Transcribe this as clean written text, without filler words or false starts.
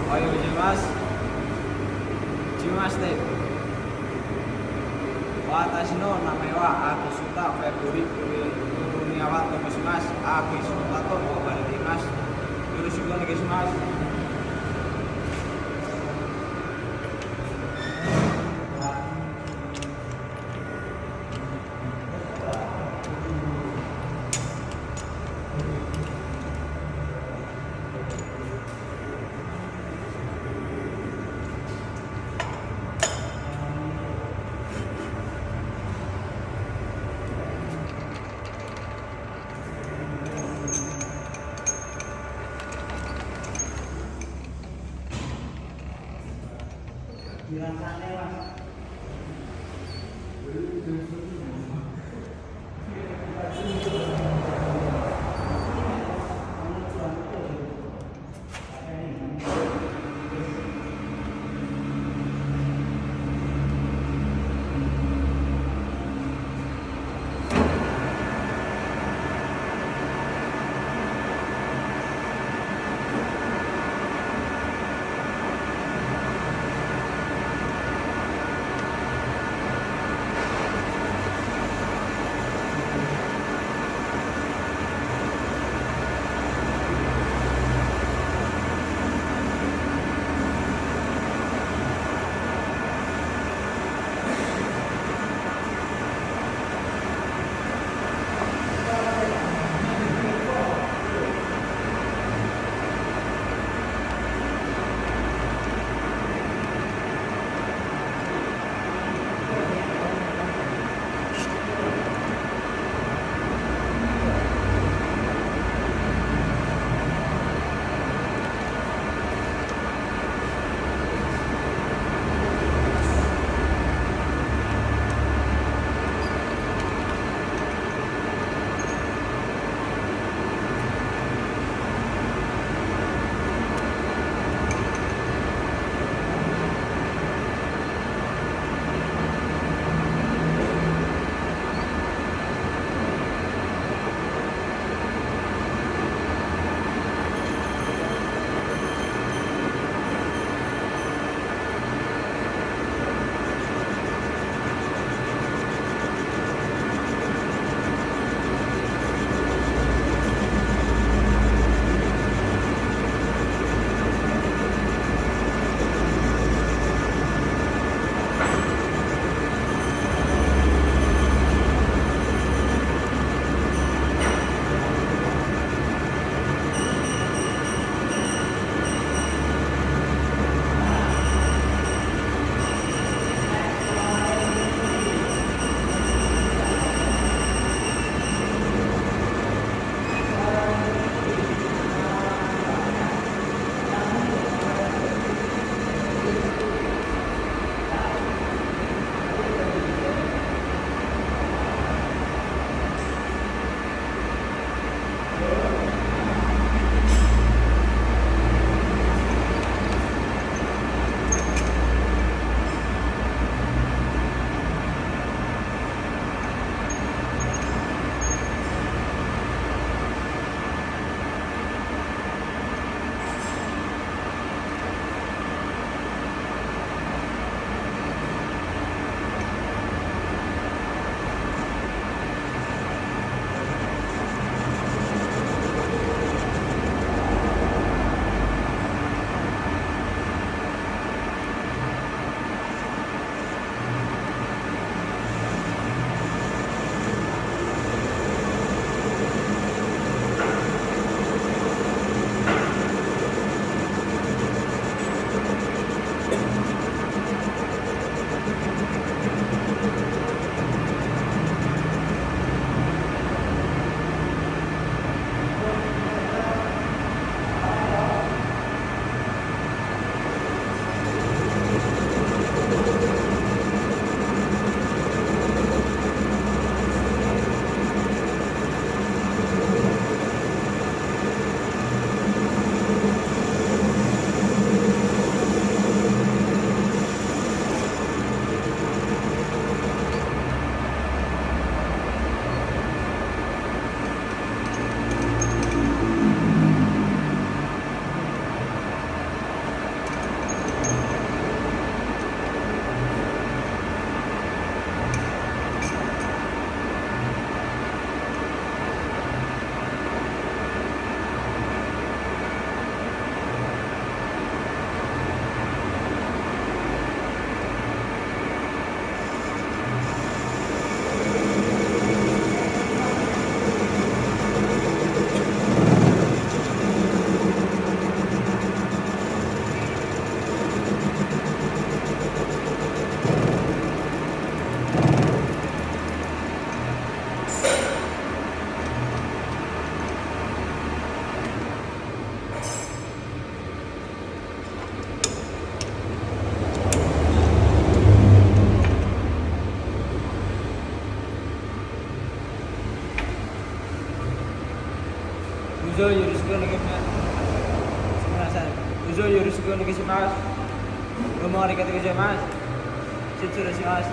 Ayo Jimas, Jimas deh. Watashi no namae wa Akisuta Februari Kurniawan Tomasimasu. Akisuta to wabarimasu. Yoroshiku onegaishimasu. Dirasane Mas. よろしくお願いします。すみません。ご乗よろしくお願いします。どうもありがとうございます。失礼します。